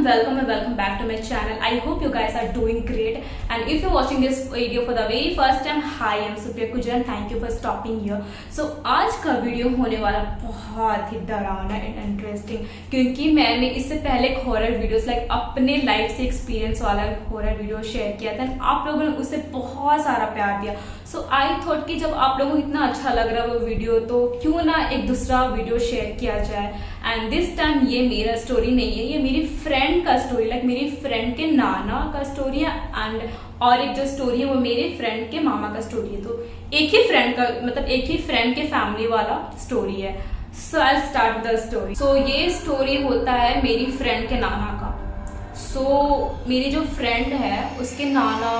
welcome and welcome back to my channel. I hope you guys are doing great, and if you're watching this video for the very first time, hi, I'm Supriya Kujan. Thank you for stopping here. So आज का video होने वाला बहुत ही डरावना and interesting, क्योंकि मैंने इससे पहले एक हॉरर वीडियोस लाइक अपने लाइफ से एक्सपीरियंस वाला हॉरर वीडियो शेयर किया था। आप लोगों ने उससे बहुत सारा प्यार दिया। सो आई थॉट कि जब आप लोगों को इतना अच्छा लग रहा है वो वीडियो, तो क्यों ना एक दूसरा वीडियो शेयर किया जाए। एंड दिस टाइम ये मेरा स्टोरी नहीं है, ये मेरी फ्रेंड का स्टोरी, लाइक मेरी फ्रेंड के नाना का स्टोरी है। एंड और एक जो स्टोरी है वो मेरे फ्रेंड के मामा का स्टोरी है। तो एक ही फ्रेंड का मतलब एक ही फ्रेंड के फैमिली वाला स्टोरी है। सो आई स्टार्ट द स्टोरी। सो ये स्टोरी होता है मेरी फ्रेंड के नाना का। सो मेरी जो फ्रेंड है उसके नाना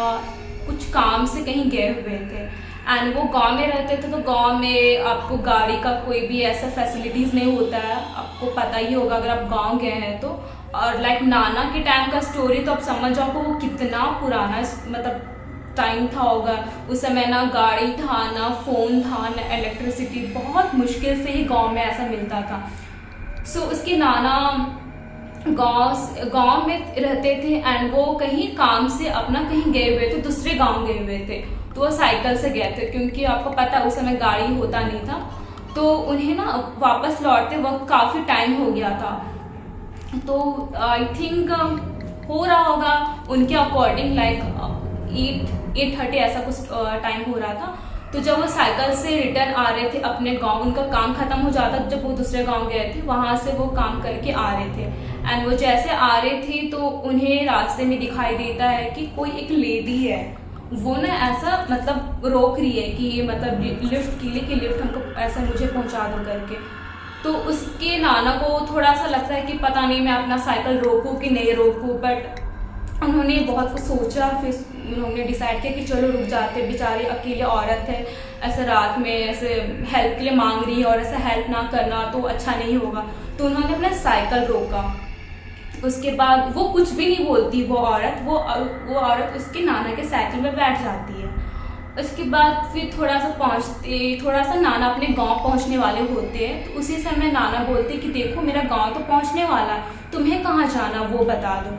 कुछ काम से कहीं गए हुए थे एंड वो गांव में रहते थे। तो गांव में आपको गाड़ी का कोई भी ऐसा फैसिलिटीज नहीं होता है, आपको पता ही होगा अगर आप गांव गए हैं तो। और लाइक नाना के टाइम का स्टोरी तो आप समझ जाओ वो कितना पुराना मतलब टाइम था होगा। उस समय ना गाड़ी था, ना फोन था, ना इलेक्ट्रिसिटी, बहुत मुश्किल से ही गांव में ऐसा मिलता था। सो उसके नाना गांव में रहते थे एंड वो कहीं काम से अपना कहीं गए हुए थे, दूसरे गांव गए हुए थे। तो वो साइकिल से गए थे, क्योंकि आपको पता उस समय गाड़ी होता नहीं था। तो उन्हें ना वापस लौटते वक्त काफी टाइम हो गया था। तो आई थिंक हो रहा होगा उनके अकॉर्डिंग लाइक 8:30 ऐसा कुछ टाइम हो रहा था। तो जब वो साइकिल से रिटर्न आ रहे थे अपने गांव, उनका काम खत्म हो जाता जब वो दूसरे गांव गए थे, वहां से वो काम करके आ रहे थे। एंड वो जैसे आ रहे थे तो उन्हें रास्ते में दिखाई देता है कि कोई एक लेडी है, वो ना ऐसा मतलब रोक रही है कि मतलब लिफ्ट के लिए कि लिफ्ट हमको ऐसा मुझे पहुंचा दो करके। तो उसके नाना को थोड़ा सा लगता है कि पता नहीं मैं अपना साइकिल रोकूं कि नहीं रोकूं, बट उन्होंने बहुत कुछ सोचा। फिर उन्होंने डिसाइड किया कि चलो रुक जाते, बेचारी अकेली औरत है, ऐसे रात में ऐसे हेल्प के लिए मांग रही है और ऐसा हेल्प ना करना तो अच्छा नहीं होगा। तो उन्होंने अपना साइकिल रोका। उसके बाद वो कुछ भी नहीं बोलती वो औरत उसके नाना के साइकिल में बैठ जाती है। उसके बाद फिर थोड़ा सा नाना अपने गांव पहुंचने वाले होते हैं। तो उसी समय नाना बोलते कि देखो मेरा गांव तो पहुंचने वाला है, तुम्हें कहाँ जाना वो बता दो।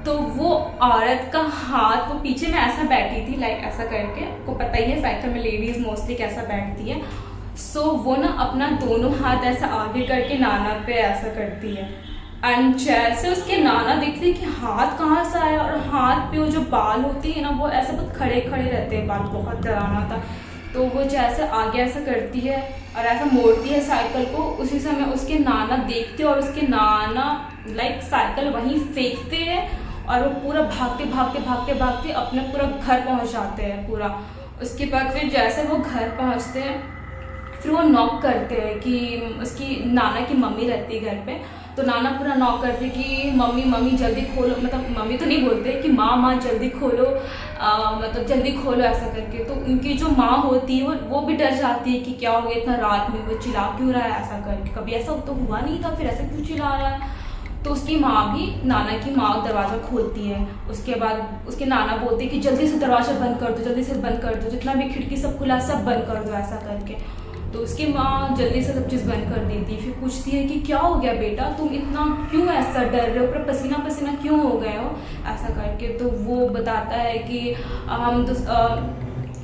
तो वो औरत का हाथ, वो पीछे में ऐसा बैठी थी लाइक ऐसा करके, आपको पता ही है साइकिल में लेडीज मोस्टली कैसा बैठती है। सो वो ना अपना दोनों हाथ ऐसा आगे करके नाना पे ऐसा करती है। एंड जैसे उसके नाना देखते कि हाथ कहाँ से आया, और हाथ पे वो जो बाल होती है ना वो ऐसे बहुत खड़े खड़े रहते हैं बाल, बहुत डरावना था। तो वो जैसे आगे ऐसा करती है और ऐसा मोड़ती है साइकिल को, उसी समय उसके नाना देखते और उसके नाना लाइक साइकिल वहीं फेंकते हैं और वो पूरा भागते अपने पूरा घर पहुंच जाते हैं पूरा। उसके बाद फिर जैसे वो घर पहुंचते हैं फिर वो नॉक करते हैं कि उसकी नाना की मम्मी रहती है घर पे। तो नाना पूरा नॉक करते कि मम्मी जल्दी खोलो, मतलब मम्मी तो नहीं बोलते कि माँ जल्दी खोलो, मतलब जल्दी खोलो ऐसा करके। तो उनकी जो माँ होती है वो भी डर जाती है कि क्या हो गया इतना रात में, वो चिल्ला क्यों रहा है ऐसा करके, कभी ऐसा तो हुआ नहीं था, फिर ऐसा क्यों चिल्ला रहा है। तो उसकी माँ भी, नाना की माँ दरवाज़ा खोलती है। उसके बाद उसके नाना बोलते हैं कि जल्दी से दरवाज़ा बंद कर दो, जल्दी से बंद कर दो, जितना भी खिड़की सब खुला सब बंद कर दो ऐसा करके। तो उसकी माँ जल्दी से सब चीज़ बंद कर देती है। फिर पूछती है कि क्या हो गया बेटा, तुम इतना क्यों ऐसा डर रहे हो, पूरा पसीना पसीना क्यों हो गए हो ऐसा करके। तो वो बताता है कि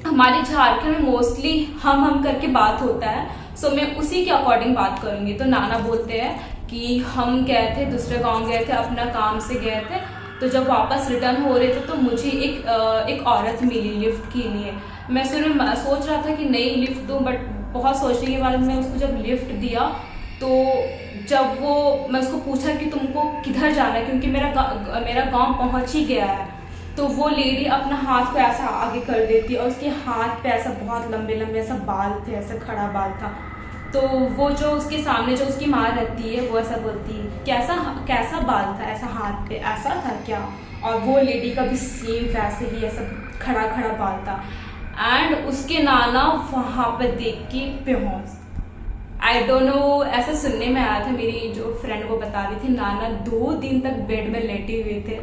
हमारे झारखंड में मोस्टली हम करके बात होता है। सो मैं उसी के अकॉर्डिंग बात करूँगी। तो नाना बोलते हैं कि हम गए थे, दूसरे गांव गए थे, अपना काम से गए थे। तो जब वापस रिटर्न हो रहे थे तो मुझे एक औरत मिली लिफ्ट के लिए। मैं सोच रहा था कि नहीं लिफ्ट दूं, बट बहुत सोचने के बाद मैं उसको जब लिफ्ट दिया तो जब मैं उसको पूछा कि तुमको किधर जाना है, क्योंकि मेरा गांव पहुंच ही गया है। तो वो लेडी अपना हाथ को ऐसा आगे कर देती है और उसके हाथ पे ऐसा बहुत लंबे ऐसा बाल थे, ऐसा खड़ा बाल था। तो वो जो उसके सामने जो उसकी माँ रहती है वो ऐसा बोलती है कैसा बाल था, ऐसा हाथ पे ऐसा था क्या। और वो लेडी का भी सेम वैसे ही ऐसा खड़ा बाल था। एंड उसके नाना वहाँ पे देख के बेहोश, आई डोंट नो, ऐसा सुनने में आया था, मेरी जो फ्रेंड वो बता रही थी नाना 2 दिन तक बेड में लेटे हुए थे।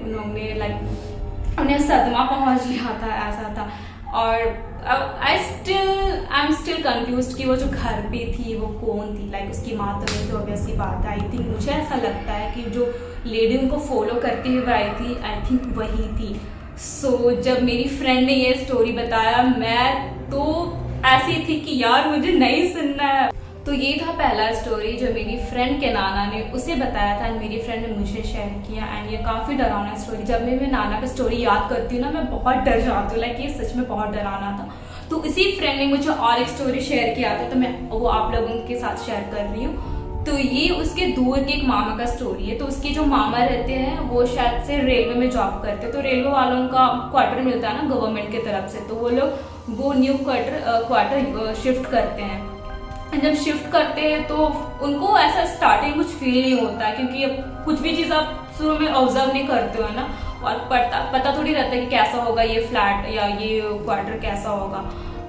उन्हें सदमा पहुँच गया था ऐसा था। और आई एम स्टिल कंफ्यूज कि वो जो घर पे थी वो कौन थी। लाइक उसकी माँ तो नहीं, तो ऑब्वियसली बात है। आई थिंक मुझे ऐसा लगता है कि जो लेडी उनको फॉलो करते हुए आई थी, आई थिंक वही थी। सो जब मेरी फ्रेंड ने ये स्टोरी बताया, मैं तो ऐसी थी कि यार मुझे नहीं सुनना है। तो ये था पहला स्टोरी जो मेरी फ्रेंड के नाना ने उसे बताया था एंड मेरी फ्रेंड ने मुझे शेयर किया। एंड ये काफ़ी डरावना स्टोरी, जब मैं मेरे नाना का स्टोरी याद करती हूँ ना, मैं बहुत डर जाती हूँ। लाइक ये सच में बहुत डरावना था। तो इसी फ्रेंड ने मुझे और एक स्टोरी शेयर किया था, तो मैं वो आप लोगों के साथ शेयर कर रही हूँ। तो ये उसके दूर के एक मामा का स्टोरी है। तो उसके जो मामा रहते हैं वो शायद से रेलवे में जॉब करते हैं। तो रेलवे वालों का क्वार्टर मिलता है ना गवर्नमेंट की तरफ से, तो वो लोग वो न्यू क्वार्टर शिफ्ट करते हैं। जब शिफ्ट करते हैं तो उनको ऐसा स्टार्टिंग कुछ फील नहीं होता है, क्योंकि अब कुछ भी चीज़ आप शुरू में ऑब्जर्व नहीं करते हो ना, और पता थोड़ी रहता है कि कैसा होगा ये फ्लैट या ये क्वार्टर कैसा होगा।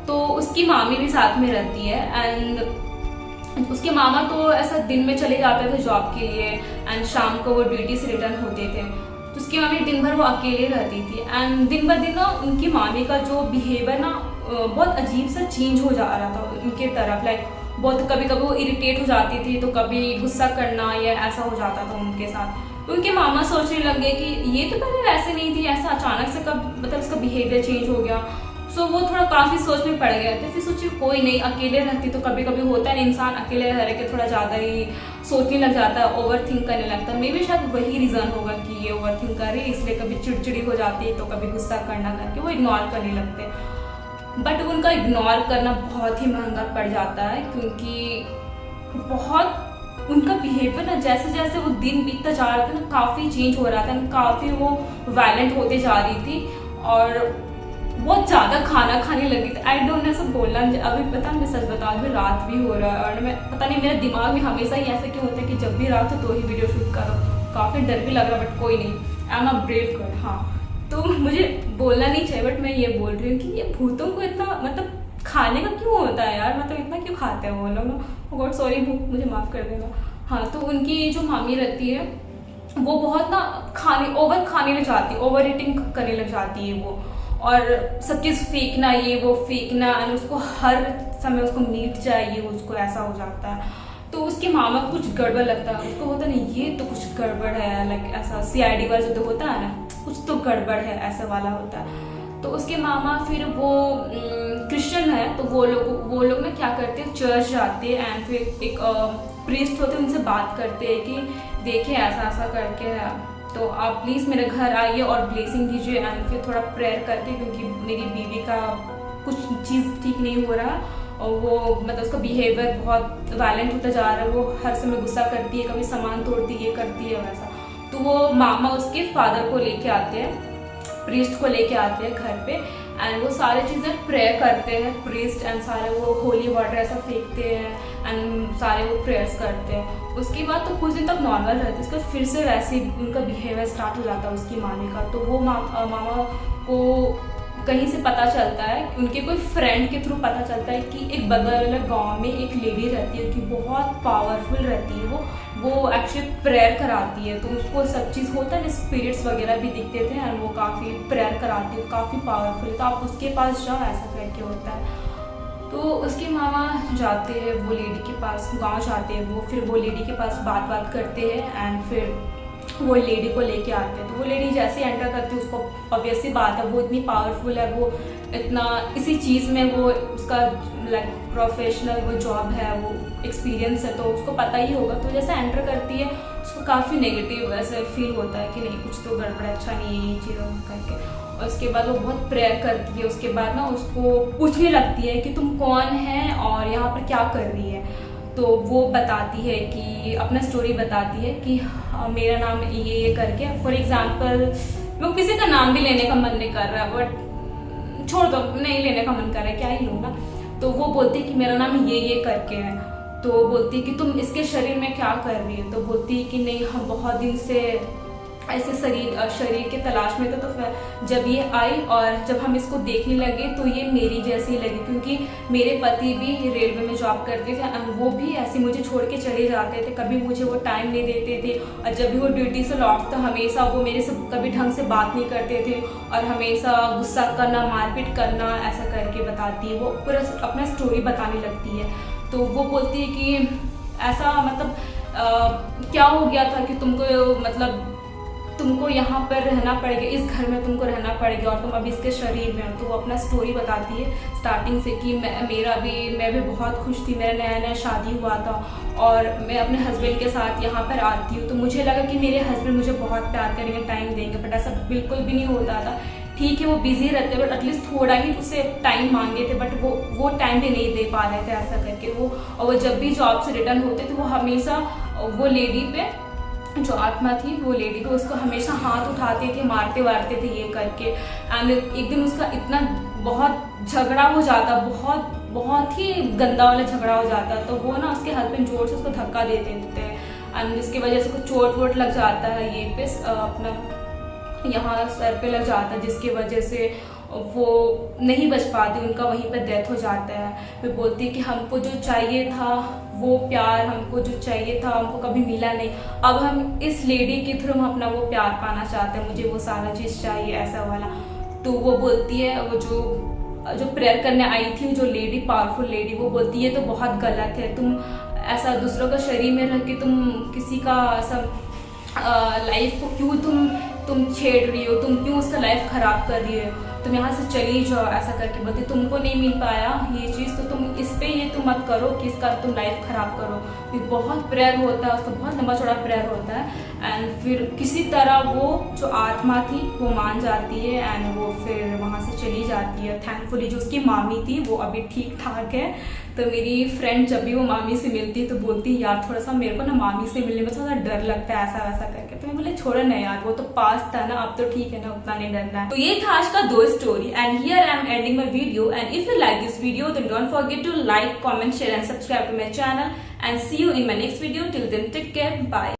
तो उसकी मामी भी साथ में रहती है एंड उसके मामा तो ऐसा दिन में चले जाते थे जॉब के लिए एंड शाम को वो ड्यूटी से रिटर्न होते थे। तो उसकी मामी दिन भर वो अकेले रहती थी एंड दिन ब दिन ना उनकी मामी का जो बिहेवियर ना बहुत अजीब सा चेंज हो जा रहा था उनके तरफ। लाइक बहुत कभी कभी वो इरिटेट हो जाती थी, तो कभी गुस्सा करना या ऐसा हो जाता था उनके साथ। तो उनके मामा सोचने लगे कि ये तो पहले वैसे नहीं थी, ऐसा अचानक से कब मतलब उसका बिहेवियर चेंज हो गया। सो वो थोड़ा काफ़ी सोच में पड़ गए थे। फिर सोचिए कोई नहीं, अकेले रहती तो कभी कभी होता है इंसान अकेले रह के थोड़ा ज़्यादा ही सोचने लग जाता है, ओवर थिंक करने लगता है। मे बी शायद वही रीज़न होगा कि ये ओवर थिंक कर रही है, इसलिए कभी चिड़चिड़ी हो जाती है, तो कभी गुस्सा करना करके वो इग्नोर करने लगते हैं। बट उनका इग्नोर करना बहुत ही महंगा पड़ जाता है, क्योंकि बहुत उनका बिहेवियर ना जैसे जैसे वो दिन बीतता जा रहा था ना काफ़ी चेंज हो रहा था, काफ़ी वो वायलेंट होते जा रही थी और बहुत ज़्यादा खाना खाने लगी थी। आई डोंट नो सब बोलना, अभी पता मैं सच बताऊँ अभी रात भी हो रहा है और मैं पता नहीं मेरे दिमाग में हमेशा ही ऐसा क्यों होता है कि जब भी रात हो तो ही वीडियो शूट करो। काफ़ी डर भी लग रहा है बट कोई नहीं, I am a brave girl. हाँ, तो मुझे बोलना नहीं चाहिए बट मैं ये बोल रही हूँ कि ये भूतों को इतना मतलब खाने का क्यों होता है यार, मतलब इतना क्यों खाते हैं वो लोग। गॉड सॉरी भूत, मुझे माफ़ कर देना। हाँ, तो उनकी जो मामी रहती है वो बहुत ना ओवर खाने लग जाती है, ओवर ईटिंग करने लग जाती है वो, और सब चीज़ फेंकना, ये वो फेंकना, एंड उसको हर समय उसको मीट चाहिए, उसको ऐसा हो जाता है। तो उसके मामा को कुछ गड़बड़ लगता है, उसको होता नहीं ये तो कुछ गड़बड़ है, लाइक ऐसा CID वाला जो होता है ना, कुछ तो गड़बड़ है ऐसा वाला होता है। तो उसके मामा फिर वो क्रिश्चियन है, तो वो लोग ना क्या करते हैं, चर्च जाते हैं एंड फिर एक प्रीस्ट होते हैं, उनसे बात करते हैं कि देखिए ऐसा ऐसा करके है, तो आप प्लीज़ मेरे घर आइए और ब्लेसिंग दीजिए एंड फिर थोड़ा प्रेयर करके, क्योंकि मेरी बीवी का कुछ चीज़ ठीक नहीं हो रहा और वो मतलब उसका बिहेवियर बहुत वायलेंट होता जा रहा है, वो हर समय गुस्सा करती है, कभी सामान तोड़ती है, ये करती है वैसा। तो वो मामा उसके फादर को लेके आते हैं, प्रीस्ट को लेके आते हैं घर पे एंड वो सारे चीज़ें प्रेयर करते हैं प्रीस्ट एंड सारे वो होली वाटर ऐसा फेंकते हैं एंड सारे वो प्रेयर्स करते हैं। उसके बाद तो कुछ दिन तक नॉर्मल रहते हैं, उसके बाद फिर से वैसे ही उनका बिहेवियर स्टार्ट हो जाता है उसकी मामी का। तो वो मामा को कहीं से पता चलता है, उनके कोई फ्रेंड के थ्रू पता चलता है कि एक बगल वाले गांव में एक लेडी रहती है कि बहुत पावरफुल रहती है, वो एक्चुअली प्रेयर कराती है। तो उसको सब चीज़ होता है ना, स्पिरिट्स वगैरह भी दिखते थे एंड वो काफ़ी प्रेयर कराती है, काफ़ी पावरफुल है, तो आप उसके पास जाओ, ऐसा करके होता है। तो उसके मामा जाते हैं वो लेडी के पास, गांव जाते हैं वो, फिर वो लेडी के पास बात करते हैं एंड फिर वो लेडी को लेके आते हैं। तो वो लेडी जैसे एंटर करती है, उसको ऑब्वियसली बात है वो इतनी पावरफुल है, वो इतना इसी चीज़ में वो उसका लाइक प्रोफेशनल वो जॉब है, वो एक्सपीरियंस है, तो उसको पता ही होगा। तो जैसे एंटर करती है उसको काफ़ी नेगेटिव वैसे फील होता है कि नहीं कुछ तो गड़बड़, अच्छा नहीं है ये चीज़ करके। और उसके बाद वो बहुत प्रेयर करती है, उसके बाद ना उसको पूछने लगती है कि तुम कौन है और यहाँ पर क्या कर रही है। तो वो बताती है कि अपना स्टोरी बताती है कि मेरा नाम ये करके, फॉर एग्जांपल वो किसी का नाम भी लेने का मन नहीं कर रहा है बट छोड़ दो, नहीं लेने का मन कर रहा है, क्या ही लूँगा। तो वो बोलती है कि मेरा नाम ये करके है। तो बोलती है कि तुम इसके शरीर में क्या कर रही है। तो बोलती है कि नहीं हम बहुत दिन से ऐसे शरीर के तलाश में था। तो फिर जब ये आई और जब हम इसको देखने लगे तो ये मेरी जैसी लगी, क्योंकि मेरे पति भी रेलवे में जॉब करते थे और वो भी ऐसे मुझे छोड़ के चले जाते थे, कभी मुझे वो टाइम नहीं देते थे। और जब भी वो ड्यूटी से लौटते तो हमेशा वो मेरे से कभी ढंग से बात नहीं करते थे और हमेशा गुस्सा करना, मारपीट करना, ऐसा करके बताती है। वो पूरा अपना स्टोरी बताने लगती है। तो वो बोलती है कि ऐसा मतलब क्या हो गया था कि तुमको यहाँ पर रहना पड़ेगा, इस घर में तुमको रहना पड़ेगा और तुम अभी इसके शरीर में हो। तो वो अपना स्टोरी बताती है स्टार्टिंग से कि मैं भी बहुत खुश थी, मेरा नया नया शादी हुआ था और मैं अपने हस्बैंड के साथ यहाँ पर आती हूँ। तो मुझे लगा कि मेरे हस्बैंड मुझे बहुत प्यार करेंगे, टाइम देंगे, बट ऐसा बिल्कुल भी नहीं होता था। ठीक है वो बिजी रहते बट एटलीस्ट थोड़ा ही उससे टाइम मांगे थे, बट वो टाइम भी नहीं दे पा रहे थे ऐसा करके वो। और वो जब भी जॉब से रिटर्न होते थे वो हमेशा वो लेडी पे, जो आत्मा थी वो लेडी पे, उसको हमेशा हाथ उठाते थे, मारते वारते थे ये करके। एंड एक दिन उसका इतना बहुत झगड़ा हो जाता, बहुत ही गंदा वाला झगड़ा हो जाता। तो वो ना उसके हस्बैंड जोर से उसको धक्का दे देते हैं एंड जिसकी वजह से कुछ चोट वोट लग जाता है, ये पे अपना यहाँ सर पे लग जाता है, जिसकी वजह से वो नहीं बच पाती, उनका वहीं पर डेथ हो जाता है। वे बोलती है कि हमको जो चाहिए था वो प्यार, हमको जो चाहिए था हमको कभी मिला नहीं, अब हम इस लेडी के थ्रू हम अपना वो प्यार पाना चाहते हैं, मुझे वो सारा चीज़ चाहिए ऐसा वाला। तो वो बोलती है, वो जो प्रेयर करने आई थी जो लेडी, पावरफुल लेडी, वो बोलती है तो बहुत गलत है, तुम ऐसा दूसरों का शरीर में रह के तुम किसी का ऐसा लाइफ को क्यों तुम छेड़ रही हो, तुम क्यों उसका लाइफ खराब कर रही हो, तुम यहाँ से चली जाओ ऐसा करके बोलती। तुमको नहीं मिल पाया ये चीज़ तो तुम इस पे ये तुम मत करो कि इसका तुम लाइफ खराब करो। ये बहुत प्रेयर होता है उसका, बहुत लंबा चौड़ा प्रेयर होता है। एंड फिर किसी तरह वो जो आत्मा थी वो मान जाती है एंड वो फिर वहाँ से चली जाती है। थैंकफुली जो उसकी मामी थी वो अभी ठीक ठाक है। तो मेरी फ्रेंड जब भी वो मामी से मिलती तो बोलती यार थोड़ा सा मेरे को ना मामी से मिलने में थोड़ा डर लगता है ऐसा वैसा करके। तो मैं बोले छोड़ो ना यार, वो तो पास था ना, अब तो ठीक है ना, उतना नहीं डरना है। तो ये था आज का दो story and here I am ending my video. And if you like this video then don't forget to like, comment, share and subscribe to my channel and see you in my next video. Till then, take care, bye.